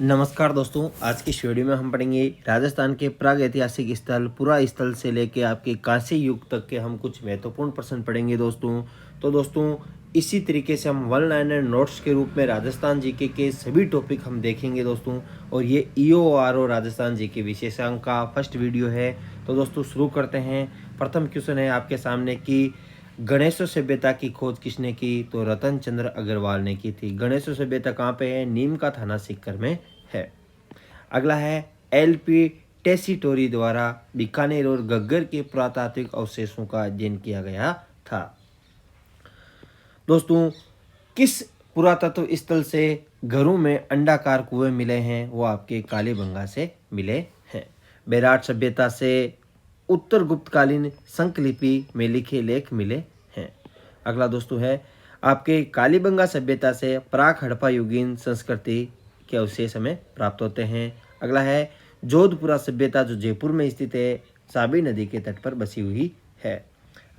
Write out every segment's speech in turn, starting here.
नमस्कार दोस्तों, आज की इस वीडियो में हम पढ़ेंगे राजस्थान के प्रागैतिहासिक स्थल, पुरा स्थल से लेके आपके कांस्य युग तक के हम कुछ महत्वपूर्ण प्रश्न पढ़ेंगे दोस्तों। तो दोस्तों, इसी तरीके से हम वन लाइनर नोट्स के रूप में राजस्थान जीके के सभी टॉपिक हम देखेंगे दोस्तों। और ये EORO राजस्थान जीके विशेषांक का फर्स्ट वीडियो है। तो दोस्तों शुरू करते हैं। प्रथम क्वेश्चन है आपके सामने कि गणेशो सभ्यता की खोज किसने की? तो रतन चंद्र अग्रवाल ने की थी। गणेशो सभ्यता कहाँ पे है? नीम का थाना सीकर में है। अगला है LP टेसीटोरी द्वारा बीकानेर और गग्गर के पुरातात्विक अवशेषों का अध्ययन किया गया था। दोस्तों, किस पुरातत्व स्थल से घरों में अंडाकार कुएं मिले हैं? वो आपके कालीबंगा से मिले हैं। बेराट सभ्यता से उत्तर गुप्तकालीन संकलिपि में लिखे लेख मिले हैं। अगला दोस्तों है आपके कालीबंगा सभ्यता से प्राक हड़प्पा युगीन संस्कृति के अवशेष हमें प्राप्त होते हैं। अगला है जोधपुरा सभ्यता जो जयपुर में स्थित है, साबी नदी के तट पर बसी हुई है।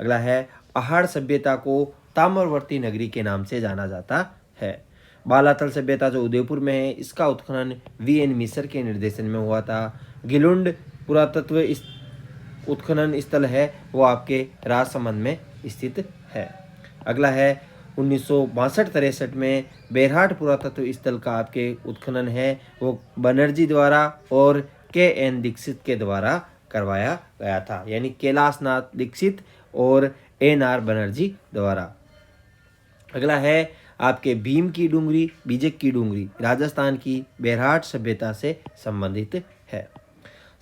अगला है पहाड़ सभ्यता को ताम्रवर्ती नगरी के नाम से जाना जाता है। बालातल सभ्यता जो उदयपुर में है, इसका उत्खनन VN मिसर के निर्देशन में हुआ था। गिलुंड पुरातत्व उत्खनन स्थल है वो आपके राजसमंद में स्थित है। अगला है 1962-63 में बेरहाट पुरातत्व स्थल का आपके उत्खनन है वो बनर्जी द्वारा और KN दीक्षित के द्वारा करवाया गया था, यानी कैलाशनाथ दीक्षित और NR बनर्जी द्वारा। अगला है आपके भीम की डूंगरी, बीजक की डूंगरी राजस्थान की बेरहाट सभ्यता से संबंधित है।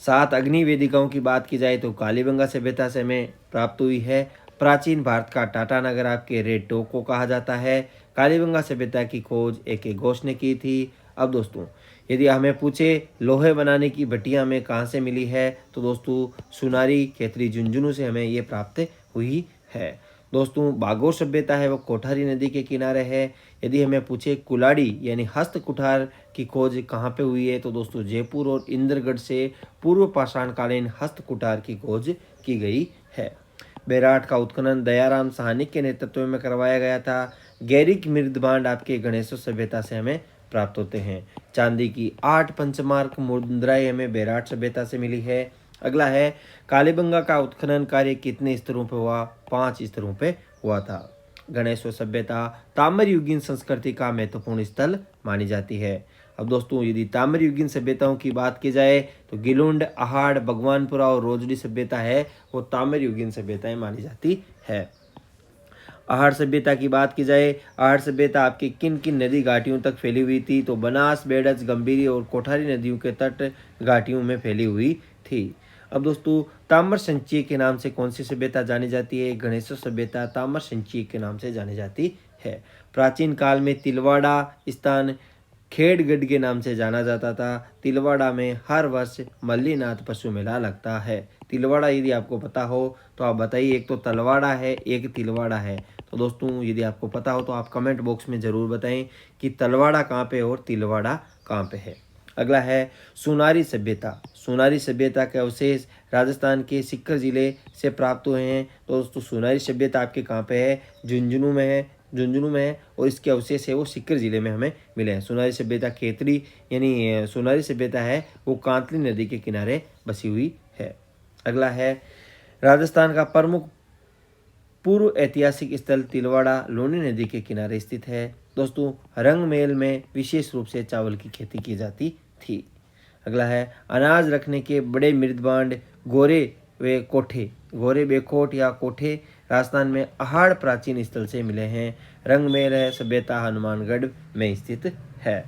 7 अग्नि वेदिकाओं की बात की जाए तो कालीबंगा सभ्यता से हमें प्राप्त हुई है। प्राचीन भारत का टाटा नगर आपके रेड टोक को कहा जाता है। कालीबंगा सभ्यता की खोज AK घोष ने की थी। अब दोस्तों, यदि हमें पूछे लोहे बनाने की भट्टियां हमें कहाँ से मिली है, तो दोस्तों सुनारी खेतरी झुंझुनू से हमें ये प्राप्त हुई है। दोस्तों, बागोर सभ्यता है वो कोठारी नदी के किनारे है। यदि हमें पूछे कुलाड़ी यानी हस्त कुठार की खोज कहाँ पे हुई है, तो दोस्तों जयपुर और इंद्रगढ़ से पूर्व पाषाणकालीन हस्त कुठार की खोज की गई है। बेराट का उत्खनन दयाराम साहनी के नेतृत्व में करवाया गया था। गैरिक मृदभांड आपके गणेशो सभ्यता से हमें प्राप्त होते हैं। चांदी की 8 पंचमार्क मुद्राएं हमें बेराट सभ्यता से मिली है। अगला है कालीबंगा का उत्खनन कार्य कितने स्तरों पर हुआ? 5 स्तरों पे हुआ था। गणेशो सभ्यता ताम्र युगीन संस्कृति का महत्वपूर्ण स्थल मानी जाती है। अब दोस्तों, यदि ताम्र युगीन सभ्यताओं की बात की जाए तो गिलुंड, अहाड़, भगवानपुरा और रोजड़ी सभ्यता है वो ताम्र युगीन सभ्यताएं मानी जाती है। अहाड़ सभ्यता की बात की जाए, अहाड़ सभ्यता आपकी किन किन नदी घाटियों तक फैली हुई थी? तो बनास, बेड़ज, गंभीरी और कोठारी नदियों के तट घाटियों में फैली हुई थी। अब दोस्तों, ताम्र संचय के नाम से कौन सी सभ्यता जानी जाती है? गणेशो सभ्यता ताम्र संचय के नाम से जानी जाती है। प्राचीन काल में तिलवाड़ा स्थान खेड़गढ़ के नाम से जाना जाता था। तिलवाड़ा में हर वर्ष मल्लीनाथ पशु मेला लगता है। तिलवाड़ा यदि आपको पता हो तो आप बताइए, एक तो तलवाड़ा है, एक तिलवाड़ा है। तो दोस्तों, यदि आपको पता हो तो आप कमेंट बॉक्स में ज़रूर बताएं कि तलवाड़ा कहाँ पे और तिलवाड़ा कहाँ पे है। अगला है सोनारी सभ्यता। सोनारी सभ्यता के अवशेष राजस्थान के सीकर जिले से प्राप्त हुए हैं। तो दोस्तों, सोनारी सभ्यता आपके कहाँ पे है? झुंझुनू में है। झुंझुनू में है और इसके अवशेष है वो सीकर जिले में हमें मिले हैं। सोनारी सभ्यता खेतरी यानी सोनारी सभ्यता है वो कांतली नदी के किनारे बसी हुई है। अगला है राजस्थान का प्रमुख पूर्व ऐतिहासिक स्थल तिलवाड़ा लोनी नदी के किनारे स्थित है। दोस्तों, रंगमेल में विशेष रूप से चावल की खेती की जाती थी। अगला है अनाज रखने के बड़े मृदभांड गोरे वे कोठे, गोरे बेकोट या कोठे राजस्थान में अहाड़ प्राचीन स्थल से मिले हैं। रंगमेल है सभ्यता हनुमानगढ़ में स्थित है।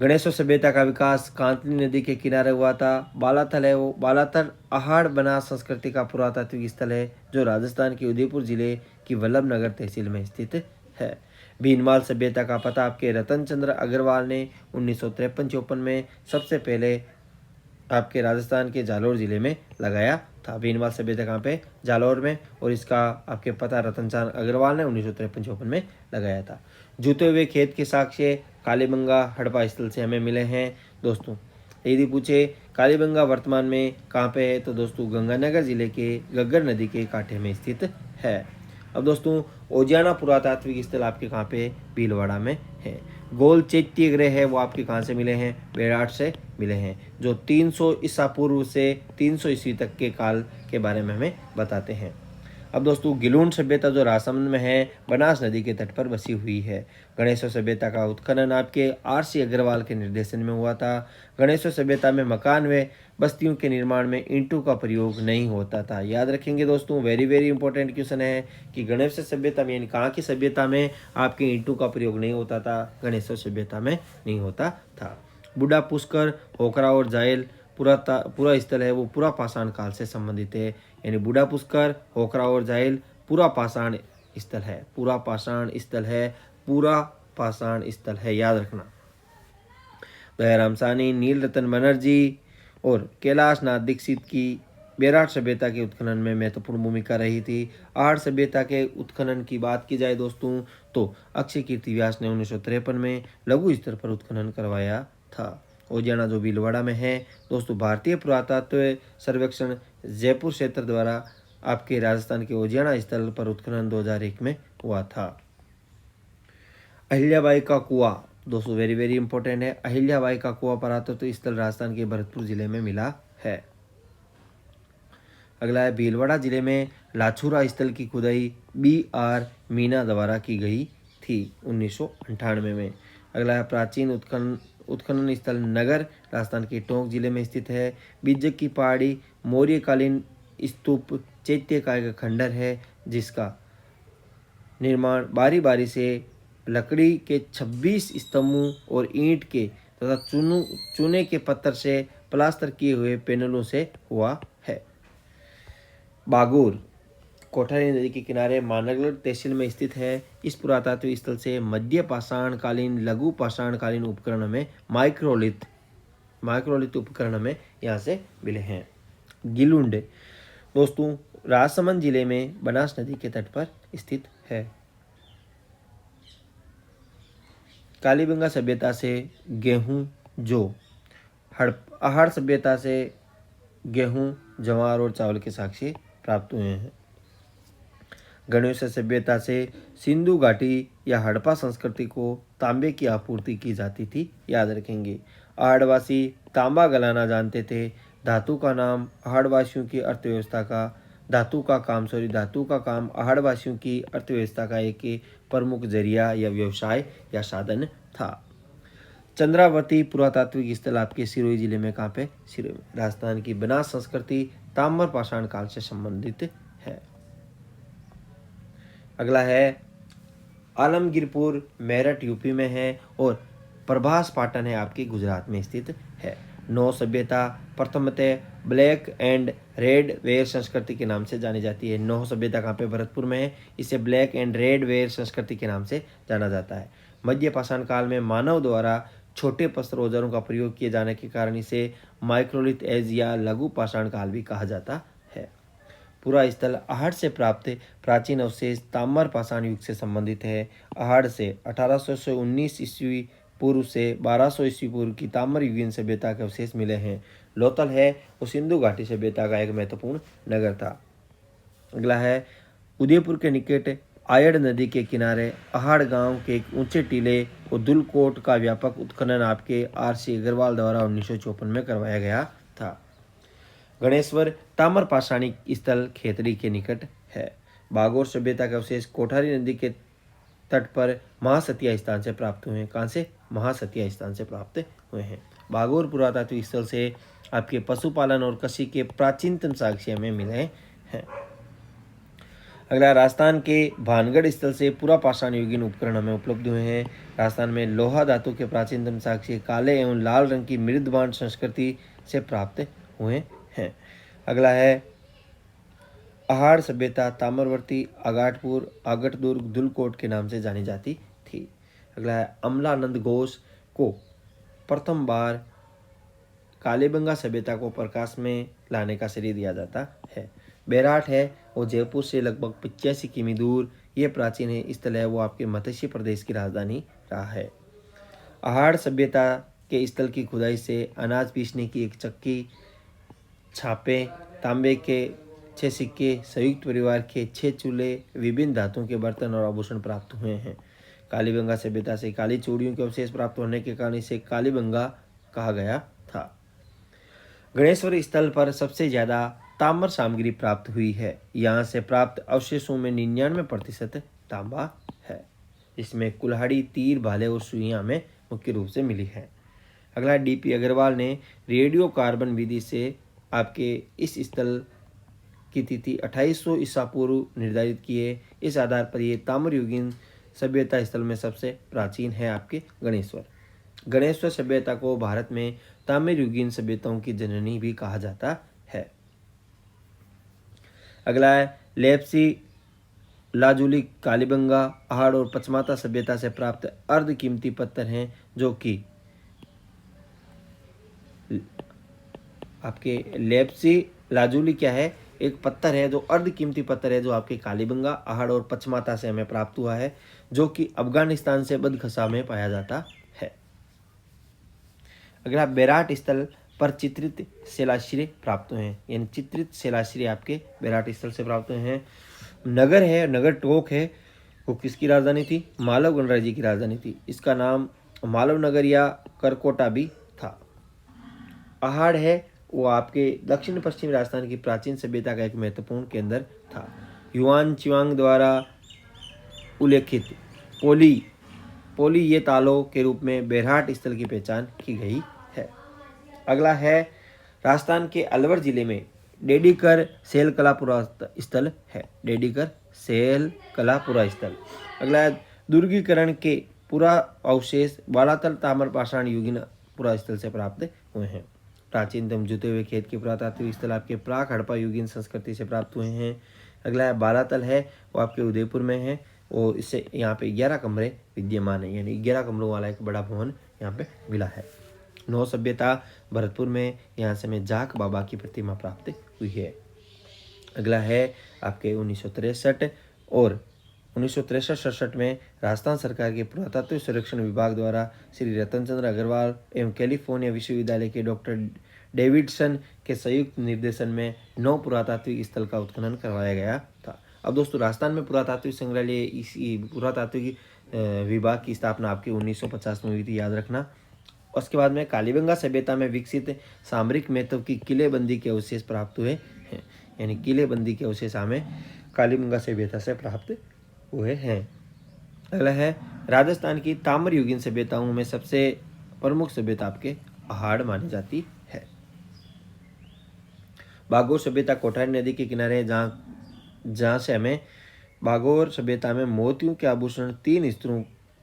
गणेशो सभ्यता का विकास कांतली नदी के किनारे हुआ था। बालाथल है वो बालाथल अहाड़ बनास संस्कृति का पुरातात्विक स्थल है जो राजस्थान के उदयपुर जिले की वल्लभनगर तहसील में स्थित है। भीनमाल सभ्यता का पता आपके रतन चंद्र अग्रवाल ने 1953-54 में सबसे पहले आपके राजस्थान के जालौर जिले में लगाया था। भीनमाल सभ्यता कहाँ पे? जालौर में। और इसका आपके पता रतन चंद्र अग्रवाल ने 1953-54 में लगाया था। जूते हुए खेत के साक्ष्य कालीबंगा हड़प्पा स्थल से हमें मिले हैं। दोस्तों, यदि पूछे कालीबंगा वर्तमान में कहाँ पे है, तो दोस्तों गंगानगर जिले के गग्गर नदी के कांठे में स्थित है। अब दोस्तों, ओजियाना पुरातात्विक स्थल आपके कहाँ पे? भीलवाड़ा में है। गोल चैत्य ग्रह है वो आपके कहाँ से मिले हैं, बेराट से मिले हैं, जो 300 ईसा पूर्व से 300 ईस्वी तक के काल के बारे में हमें बताते हैं। अब दोस्तों गिलून सभ्यता जो राजसमंद में है, बनास नदी के तट पर बसी हुई है। गणेश सभ्यता का उत्खनन आपके आर.सी. अग्रवाल के निर्देशन में हुआ था। गणेश सभ्यता में मकान व बस्तियों के निर्माण में ईंटों का प्रयोग नहीं होता था। याद रखेंगे दोस्तों, वेरी वेरी इंपॉर्टेंट क्वेश्चन है कि गणेश सभ्यता में यानी कहाँ की सभ्यता में आपके ईंटों का प्रयोग नहीं होता था, गणेश सभ्यता में नहीं होता था। बूढ़ा पुष्कर, होकरा और जायल पूरा स्थल है वो पूरा पाषाण काल से संबंधित है, यानी बूढ़ा पुष्कर, होकरा और जायल पूरा पाषाण स्थल है, पूरा पाषाण स्थल है, पूरा पाषाण स्थल है, याद रखना। दयाराम साहनी, नील रतन बनर्जी और कैलाश नाथ दीक्षित की बेराट सभ्यता के उत्खनन में महत्वपूर्ण भूमिका रही थी। आहड़ सभ्यता के उत्खनन की बात की जाए दोस्तों तो अक्षय कीर्ति व्यास ने 1953 में लघु स्तर पर उत्खनन करवाया था। ओजियाना जो भीलवाड़ा में है दोस्तों, भारतीय पुरातत्व सर्वेक्षण जयपुर क्षेत्र द्वारा आपके राजस्थान के ओजियाना स्थल पर उत्खनन 2001 में हुआ था। अहिल्याबाई का कुआं दोस्तों वेरी वेरी इंपॉर्टेंट है। अहिल्याबाई का कुआं पुरातत्व स्थल राजस्थान के भरतपुर जिले में मिला है। अगला है भीलवाड़ा जिले में लाछुरा स्थल की खुदाई B.R. मीना द्वारा की गई थी 1998 में। अगला है प्राचीन उत्खनन स्थल नगर राजस्थान के टोंक जिले में स्थित है। बिज्जक की पहाड़ी मौर्यकालीन स्तूप चैत्य का एक खंडर है जिसका निर्माण बारी बारी से लकड़ी के 26 स्तंभों और ईंट के तथा चूने के पत्थर से प्लास्टर किए हुए पैनलों से हुआ है। बागुर कोठारी नदी के किनारे मानगढ़ तहसील में स्थित है। इस पुरातत्व स्थल से मध्य पाषाणकालीन लघु पाषाणकालीन उपकरण हमें माइक्रोलिथ उपकरण हमें यहाँ से मिले हैं। गिलुंड दोस्तों राजसमंद जिले में बनास नदी के तट पर स्थित है। कालीबंगा सभ्यता से गेहूं जो आहड़ सभ्यता से गेहूं, ज्वार और चावल के साक्ष्य प्राप्त हुए हैं। गणेश सभ्यता से सिंधु घाटी या हड़प्पा संस्कृति को तांबे की आपूर्ति की जाती थी, याद रखेंगे। आहड़वासी तांबा गलाना जानते थे। धातु का काम आहड़वासियों की अर्थव्यवस्था का एक प्रमुख जरिया या व्यवसाय या साधन था। चंद्रावती पुरातात्विक स्थल आपके सिरोही जिले में कहाँ पे, सिरोही में। राजस्थान की बनास संस्कृति ताम्र पाषाण काल से संबंधित है। अगला है आलमगीरपुर मेरठ यूपी में है और प्रभास पाटन है आपके गुजरात में स्थित है। नौ सभ्यता प्रथमतः ब्लैक एंड रेड वेयर संस्कृति के नाम से जानी जाती है। नौ सभ्यता कहाँ पे, भरतपुर में है। इसे ब्लैक एंड रेड वेयर संस्कृति के नाम से जाना जाता है। मध्य पाषाण काल में मानव द्वारा छोटे पत्थर औजारों का प्रयोग किए जाने के कारण इसे माइक्रोलिथ एज या लघु पाषाण काल भी कहा जाता है। पूरा स्थल आहड़ से प्राप्त प्राचीन अवशेष ताम्र पाषाण युग से संबंधित है। आहड़ से 1800 से 19 ईस्वी पूर्व से 1200 ईस्वी पूर्व की ताम्र युगीन सभ्यता के अवशेष मिले हैं। लोथल है वो सिंधु घाटी सभ्यता का एक महत्वपूर्ण नगर था। अगला है उदयपुर के निकट आयड़ नदी के किनारे आहड़ गांव के एक ऊंचे टीले और दुलकोट का व्यापक उत्खनन आपके R.C. अग्रवाल द्वारा 1954 में करवाया गया था। गणेश्वर ताम्र पाषाणी स्थल खेतरी के निकट है। बागोर सभ्यता के अवशेष कोठारी नदी के तट पर महासतिया स्थान से प्राप्त हुए हैं। कहाँ से, महासतिया स्थान से प्राप्त हुए हैं। बागोर पुरातात्विक स्थल से आपके पशुपालन और कृषि के प्राचीनतम साक्ष्य हमें मिले हैं। अगला राजस्थान के भानगढ़ स्थल से पूरा पाषाण युगीन उपकरण हमें उपलब्ध हुए हैं। राजस्थान में लोहा धातु के प्राचीनतम साक्ष्य काले एवं लाल रंग की मृदबाण संस्कृति से प्राप्त हुए हैं। अगला है आहड़ सभ्यता ताम्रवर्ती आगाटपुर आगटदुर्ग दुलकोट के नाम से जानी जाती थी। अगला है अमलानंद घोष को प्रथम बार कालीबंगा सभ्यता को प्रकाश में लाने का श्रेय दिया जाता है। बेराट है वो जयपुर से लगभग 85 किमी दूर ये प्राचीन है स्थल है वो आपके मत्स्य प्रदेश की राजधानी रहा है। आहड़ सभ्यता के स्थल की खुदाई से अनाज पीसने की एक चक्की, छापे, तांबे के 6 सिक्के, संयुक्त परिवार के 6 चूल्हे, विभिन्न धातुओं के बर्तन और आभूषण प्राप्त हुए हैं। कालीबंगा सभ्यता से काली चूड़ियों के अवशेष प्राप्त होने के कारण इसे कालीबंगा कहा गया था। गणेश्वर स्थल पर सबसे ज्यादा ताम्र सामग्री प्राप्त हुई है। यहाँ से प्राप्त अवशेषों में 99% तांबा है। इसमें कुल्हाड़ी, तीर, भाले और सुइयां हमें मुख्य रूप से मिली है। अगला डीपी अग्रवाल ने रेडियो कार्बन विधि से आपके इस स्थल की तिथि 2800 ईसा पूर्व निर्धारित की है। इस आधार पर ये ताम्रयुगीन सभ्यता स्थल में सबसे प्राचीन है आपके गणेश्वर। गणेश्वर सभ्यता को भारत में ताम्रयुगीन सभ्यताओं की जननी भी कहा जाता है। अगला है लेप्सी, लाजुली, कालीबंगा, अहाड़ और पचमाता सभ्यता से प्राप्त अर्ध कीमती पत्थर हैं, जो कि आपके लेप्सी लाजुली क्या है, एक पत्थर है जो अर्ध कीमती पत्थर है, जो आपके कालीबंगा, अहाड़ और पचमाता से हमें प्राप्त हुआ है, जो कि अफगानिस्तान से बदखसा में पाया जाता है। अगला बेराट स्थल पर चित्रित शिलाश्रय प्राप्त हुए हैं, यानी चित्रित शिलाश्रय आपके बेराट स्थल से प्राप्त हुए हैं। नगर है, नगर टोक है, वो किसकी राजधानी थी? मालव गणराज्य की राजधानी थी। इसका नाम मालव नगर या करकोटा भी था। अहाड़ है, वो आपके दक्षिण पश्चिम राजस्थान की प्राचीन सभ्यता का एक महत्वपूर्ण केंद्र था। युआन चिवांग द्वारा उल्लेखित पोली ये तालों के रूप में बेरहाट स्थल की पहचान की गई है। अगला है राजस्थान के अलवर जिले में डेडीकर सेल कलापुरा स्थल है। डेडीकर सेल कलापुरा स्थल। अगला है दुर्गीकरण के पुरा अवशेष बालातल ताम्र पाषाण युगीन पुरा स्थल से प्राप्त हुए हैं। प्राचीनतम जुते हुए खेत के पुरातात्विक स्थल आपके प्राक हड़प्पा युगीन संस्कृति से प्राप्त हुए हैं। अगला है बालातल है, वो आपके उदयपुर में है और इससे यहाँ पे 11 कमरे विद्यमान है, यानी 11 कमरों वाला एक बड़ा भवन यहाँ पे मिला है। नौ सभ्यता भरतपुर में, यहाँ से हमें जाक बाबा की प्रतिमा प्राप्त हुई है। अगला है आपके 1963 और 1963-67 में राजस्थान सरकार के पुरातत्व संरक्षण विभाग द्वारा श्री रतनचंद्र अग्रवाल एवं कैलिफोर्निया विश्वविद्यालय के डॉक्टर डेविडसन के संयुक्त निर्देशन में 9 पुरातात्विक स्थल का उत्खनन करवाया गया था। अब दोस्तों राजस्थान में पुरातात्विक संग्रहालय, इसी पुरातात्विक विभाग की स्थापना आपके 1950 में हुई थी, याद रखना। उसके बाद में कालीबंगा सभ्यता में विकसित सामरिक महत्व की किलेबंदी के अवशेष प्राप्त हुए हैं, यानी किलेबंदी के अवशेष हमें कालीबंगा सभ्यता से प्राप्त हुए हैं। अगला है राजस्थान की ताम्रयुगीन सभ्यताओं में सबसे प्रमुख सभ्यता आपके अहाड़ मानी जाती है। बागोर सभ्यता कोठारी नदी के किनारे, जहाँ से हमें बागोर सभ्यता में मोतियों के आभूषण 3 स्तरों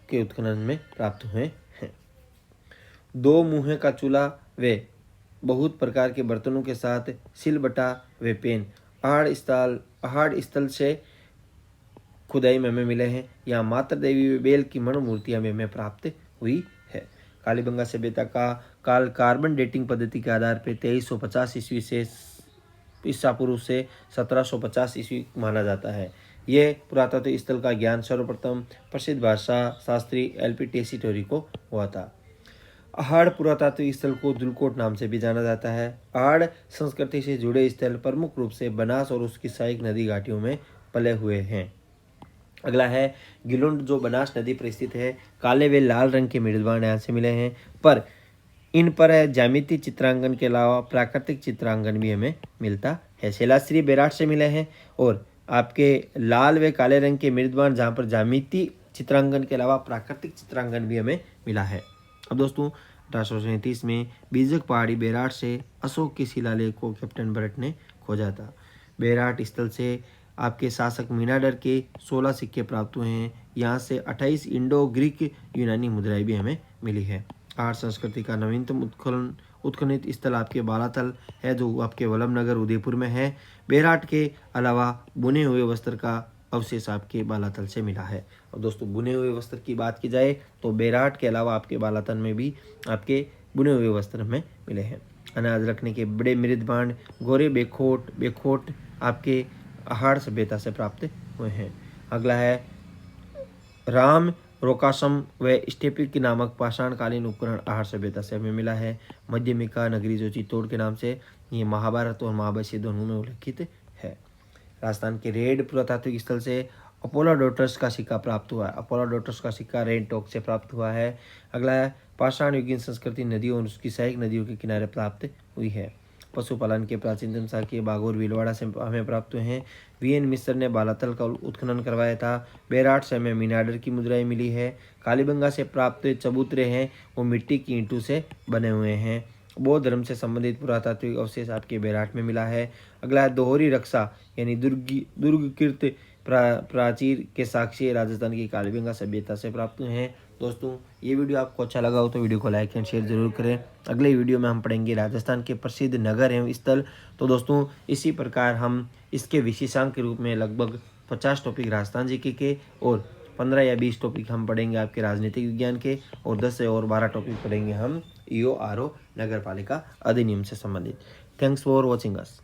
के उत्खनन में प्राप्त हुए हैं। 2 मुँहे का चूल्हा व बहुत प्रकार के बर्तनों के साथ सिलबट्टा व पेन अहाड़ स्थल से खुदाई में हमें मिले हैं। यहाँ माता देवी व बेल की मणि मूर्तियां हमें प्राप्त हुई है। कालीबंगा सभ्यता का काल कार्बन डेटिंग पद्धति के आधार पर 2350 ईस्वी से ईसा पूर्व से 1750 ईस्वी माना जाता है। यह पुरातत्व स्थल का ज्ञान सर्वप्रथम प्रसिद्ध भाषा शास्त्री LP टेसीटोरी को हुआ था। अहाड़ पुरातात्विक स्थल को दुलकोट नाम से भी जाना जाता है। अहाड़ संस्कृति से जुड़े स्थल प्रमुख रूप से बनास और उसकी सहायक नदी घाटियों में पले हुए हैं। अगला है गिलुंड, जो बनास नदी पर स्थित है। काले व लाल रंग के मेजबान यहाँ से मिले हैं, पर इन पर ज्यामितीय चित्रांकन के अलावा प्राकृतिक चित्रांकन भी हमें मिलता है। शिलाश्रय बेराट से मिले हैं और आपके लाल व काले रंग के मेजबान, जहाँ पर ज्यामितीय चित्रांकन के अलावा प्राकृतिक चित्रांकन भी हमें मिला है। अब दोस्तों 1837 में बीजक पहाड़ी बेराट से अशोक के शिलालेख को कैप्टन बरट ने खोजा था। बेराट स्थल से आपके शासक मीनाडर के 16 सिक्के प्राप्त हुए हैं। यहाँ से 28 इंडो ग्रीक यूनानी मुद्राएं भी हमें मिली है। आर्य संस्कृति का नवीनतम उत्खनित स्थल आपके बालातल है, जो आपके वल्लभनगर उदयपुर में है। बेराट के अलावा बुने हुए वस्त्र का अवशेष आपके बालातल से मिला है। और दोस्तों बुने हुए वस्त्र की बात की जाए तो बेराट के अलावा आपके बालातल में भी आपके बुने हुए वस्त्र हमें मिले हैं। अनाज रखने के बड़े मृदबांड गोरे बेखोट आपके अहाड़ सभ्यता से प्राप्त हुए हैं। अगला है राम रोकासम व स्टेपिक नामक पाषाणकालीन उपकरण अहाड़ सभ्यता से हमें मिला है। मध्यमिका नगरी, जो चित्तौड़ के नाम से ये महाभारत और महाभारत दोनों में उल्लेखित है। राजस्थान के रेड पुरातात्विक स्थल से अपोलोडोटस का सिक्का प्राप्त हुआ है। अपोलोडोटस का सिक्का रेनटोक से प्राप्त हुआ है। अगला है पाषाण युगीन संस्कृति नदियों और उसकी सहायक नदियों के किनारे प्राप्त हुई है। पशुपालन के प्राचीनतम साक्ष्य बागोर भीलवाड़ा से हमें प्राप्त हुए हैं। वीएन मिस्र ने बालातल का उत्खनन करवाया था। बेराट से हमें मीनाडर की मुद्राएं मिली है। कालीबंगा से प्राप्त चबूतरे हैं वो मिट्टी की ईंटों से बने हुए हैं। बौद्ध धर्म से संबंधित पुरातात्विक अवशेष आपके बेराट में मिला है। अगला है दोहरी रक्षा यानी दुर्गकृत प्राचीर के साक्ष्य राजस्थान की कालीबंगा सभ्यता से प्राप्त हुए हैं। दोस्तों ये वीडियो आपको अच्छा लगा हो तो वीडियो को लाइक एंड शेयर जरूर करें। अगले वीडियो में हम पढ़ेंगे राजस्थान के प्रसिद्ध नगर एवं स्थल। तो दोस्तों इसी प्रकार हम इसके विशेषांक के रूप में लगभग 50 टॉपिक राजस्थान जीके के और 15 या 20 टॉपिक हम पढ़ेंगे आपके राजनीतिक विज्ञान के और 10 से और 12 टॉपिक पढ़ेंगे हम EO RO नगर पालिका अधिनियम से संबंधित। Thanks for watching us.